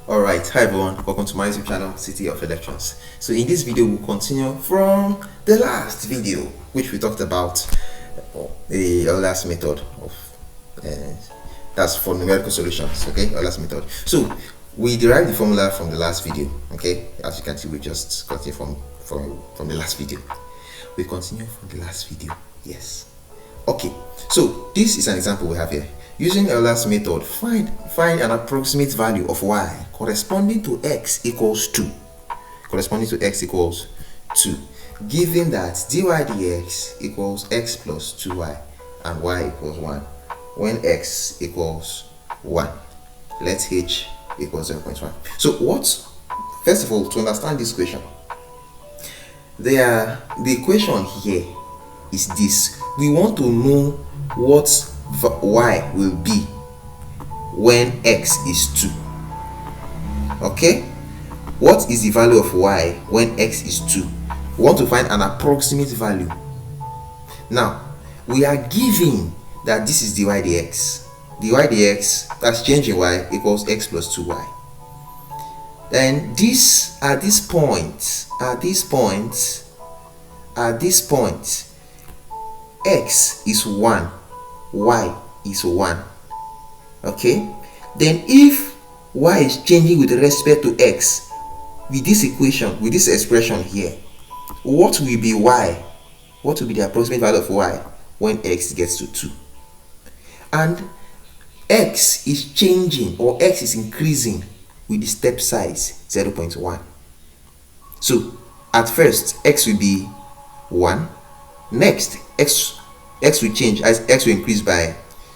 Alright, hi everyone, welcome to my YouTube channel, City of Electrons. So in this video, we'll continue from the last video, which we talked about the Euler's method of, that's for numerical solutions, okay, Euler's method. So we derived the formula from the last video, okay, as you can see, we just continue from the last video. We continue from the last video, yes. Okay, so this is an example we have here. Using Euler's method, find an approximate value of y corresponding to x equals 2. Corresponding to x equals 2. Given that dy dx equals x plus 2y and y equals 1. When x equals 1, let h equals 0.1. So first of all, to understand this equation, the equation here is this. We want to know what y will be when x is 2. Okay, what is the value of y when x is 2? We want to find an approximate value. Now we are given that this is dy dx. Dy dx, that's change in y, equals x plus 2y. Then this at this point x is 1, y is 1. Okay, then if y is changing with respect to x, with this equation, with this expression here, what will be y? What will be the approximate value of y when x gets to 2? And x is changing, or x is increasing with the step size 0.1. So at first x will be 1. Next x will change as x will increase by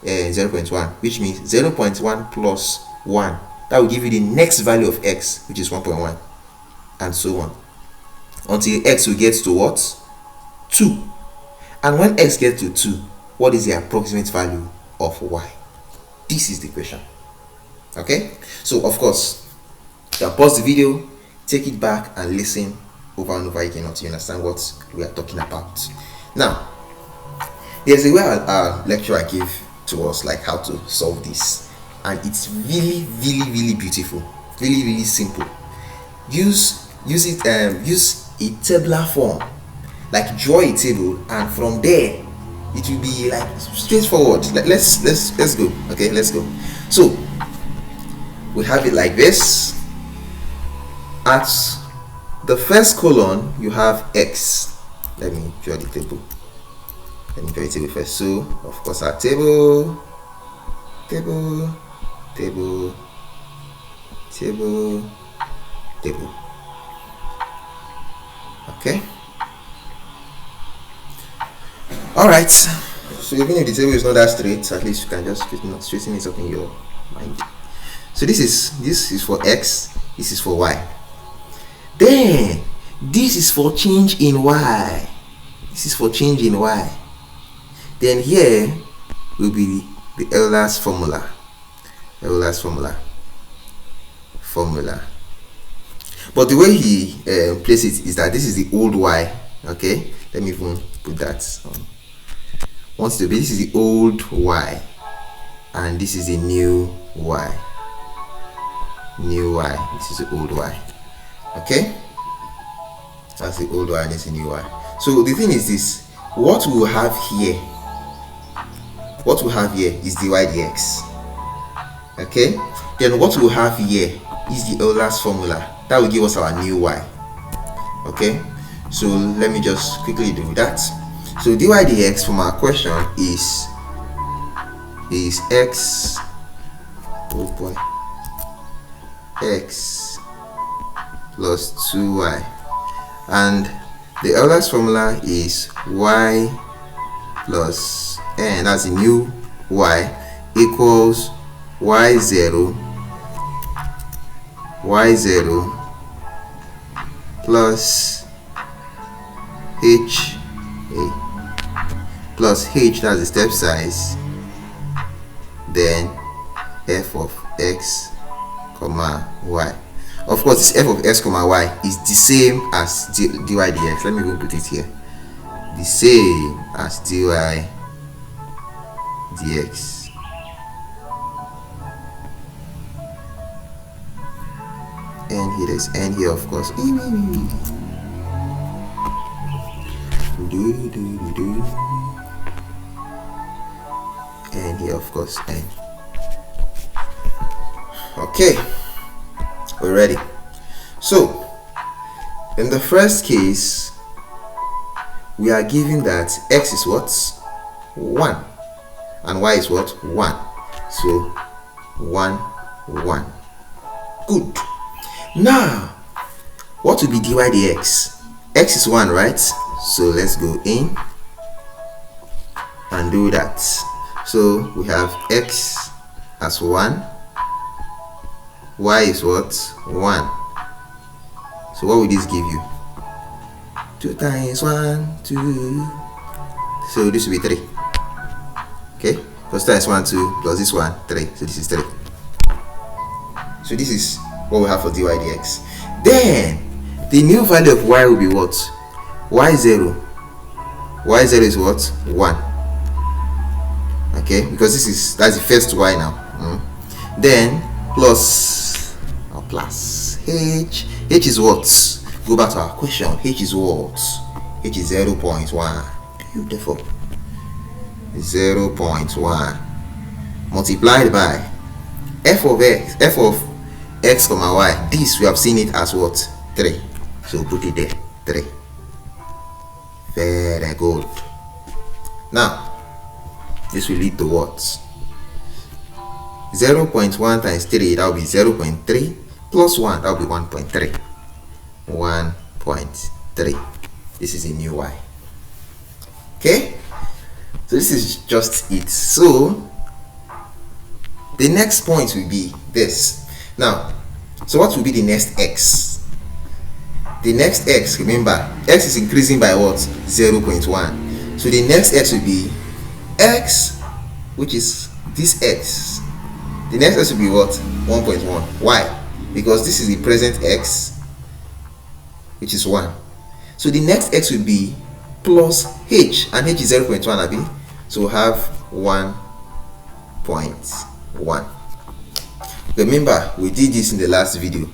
0.1, which means 0.1 plus 1. That will give you the next value of x, which is 1.1, and so on until x will get to what? 2. And when x gets to 2, what is the approximate value of y? This is the question. Okay, so of course you can pause the video, take it back and listen over and over again until you understand what we are talking about. Now there's a way our lecturer gave to us, like how to solve this, and it's really beautiful, really simple. Use a tabular form, like draw a table, and from there it will be like straightforward. Let's go. Okay, let's go. So we have it like this. At the first column you have x. Let me draw the table. Let me draw the table first. So of course our table. Okay, all right. So even if the table is not that straight, at least you can just straighten it up in your mind. So this is for x, this is for y. Then this is for change in y. This is for change in y. Then here will be the Euler's formula. But the way he places it is that this is the old y. Okay, let me even put that on. This is the old y, and this is the new y. This is the old y. Okay, that's the old y and this is the new y. So the thing is this: what we have here is dy dx. Okay, then what we have here is the Euler's formula that will give us our new y. Okay, so let me just quickly do that. So dy dx from our question is x, oh boy, x plus 2y, and the Euler's formula is y plus n, that's the new y, equals y0 plus h plus h, that's the step size, then f of x comma y. Of course this f of x comma y is the same as dy dx. Let me even put it here. The same as dy dx. n here, there's n here, of course. And here, of course, n. Okay, we're ready. So in the first case, we are given that x is what? 1 and y is what? 1. So 1 1. Good. Now what will be dy dx? X is 1, right? So let's go in and do that. So we have x as 1, y is what? 1. So what will this give you? 2 times 1, 2. So this will be 3. Okay, plus times 1, 2, plus this one, 3. So this is 3. So this is what we have for dy dx. Then the new value of y will be what? y0. y0 is what? 1. Okay, because that's the first y now. Then plus h. H is what? Go back to our question. H is what? H is 0.1. Beautiful. 0.1 multiplied by f of x comma y. This we have seen it as what? 3. So put it there. 3. Very good. Now this will lead to what? 0.1 times 3, that will be 0.3 plus 1, that will be 1.3. 1.3. This is a new y. Okay, so this is just it. So the next point will be this. Now, so what will be the next x? The next x, remember, x is increasing by what? 0.1. So the next x will be x, which is this x. The next x will be what? 1.1. Why? Because this is the present x, which is 1. So the next x will be plus h, and h is 0.1, abi? So we'll have 1.1. Remember, we did this in the last video.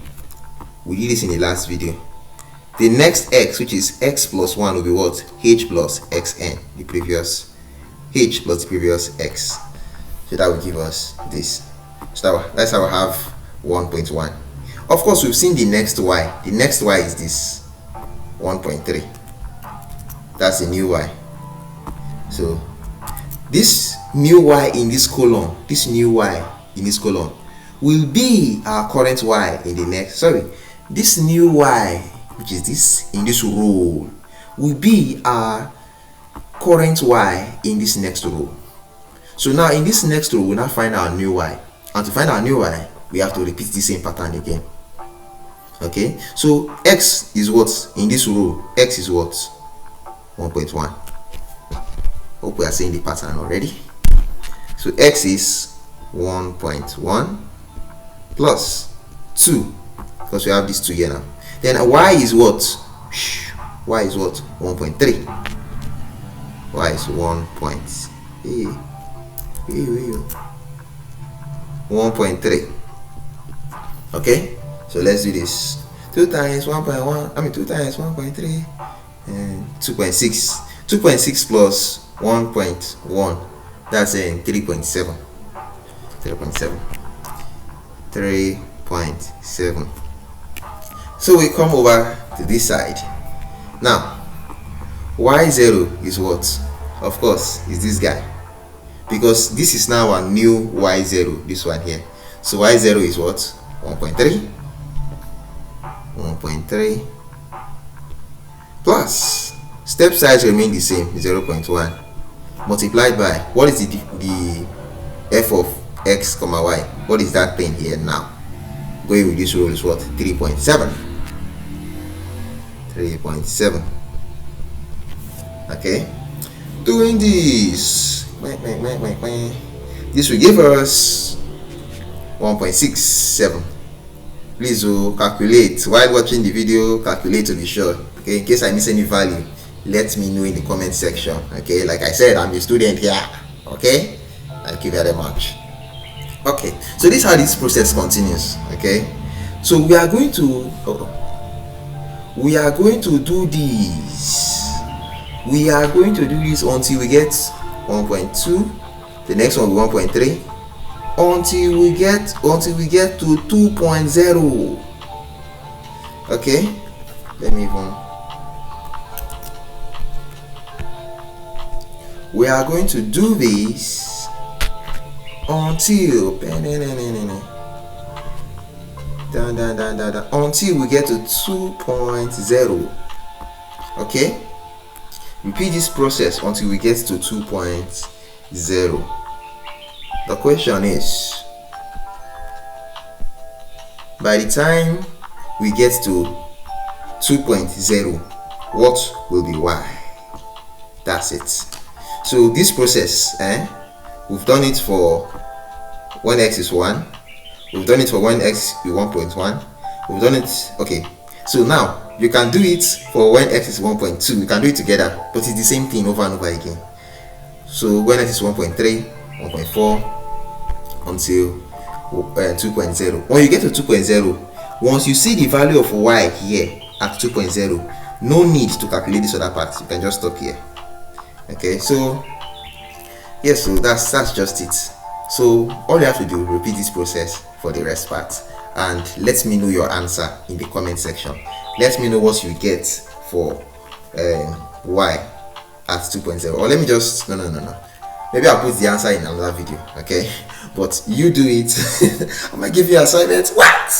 The next x, which is x plus 1, will be what? H plus xn, the previous h plus the previous x. So that will give us this. So that's how we have 1.1. Of course, we've seen the next y. The next y is this 1.3. That's a new y. So this new y in this column, will be our current y in the next. This new y, which is this in this row, will be our current y in this next row. So now in this next row, we'll now find our new y, and to find our new y, we have to repeat the same pattern again. Okay, so x is what in this row? X is what? 1.1. Hope we are seeing the pattern already. So x is 1.1 plus 2, because we have this 2 here now. Then y is what? Y is what? 1.3. Y is 1.3. Okay, so let's do this. 2 times 1.1, 2 times 1.3 and 2.6. 2.6 plus 1.1, that's 3.7. 3.7. So we come over to this side. Now y0 is what? Of course, is this guy, because this is now a new y0, this one here. So y0 is what? 1.3 plus step size remain the same, 0.1, multiplied by what is the f of x comma y? What is that thing here now? Going with this rule is what? 3.7. Okay, doing this, this will give us 1.67. Please calculate while watching the video. Calculate to be sure. Okay, in case I miss any value, let me know in the comment section. Okay, like I said, I'm a student here. Okay, thank you very much. Okay, so this is how this process continues. Okay, So we are going to do this. We are going to do this until we get 1.2. The next one will be 1.3 until we get to 2.0. Okay, let me even. We are going to do this until until we get to 2.0. Okay, repeat this process until we get to 2.0. The question is, by the time we get to 2.0, what will be y? That's it. So this process, we've done it for when x is 1, we've done it for when x is 1.1, we've done it. Okay, so now you can do it for when x is 1.2. You can do it together, but it's the same thing over and over again. So when x is 1.3, 1.4 until 2.0. When you get to 2.0, once you see the value of y here at 2.0, no need to calculate this other part. You can just stop here. Okay, so yes, so that's just it. So all you have to do, repeat this process for the rest part, and let me know your answer in the comment section. Let me know what you get for y at 2.0. Or let me just no, maybe I'll put the answer in another video. Okay, but you do it. I might give you assignment. What?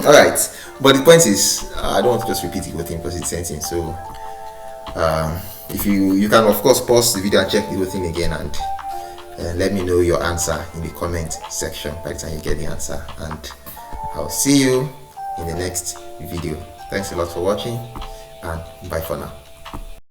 All right, but the point is, I don't want to just repeat the whole thing because it's the same thing. So if you can of course pause the video and check the whole thing again, and let me know your answer in the comment section by the time you get the answer, and I'll see you in the next video. Thanks a lot for watching, and bye for now.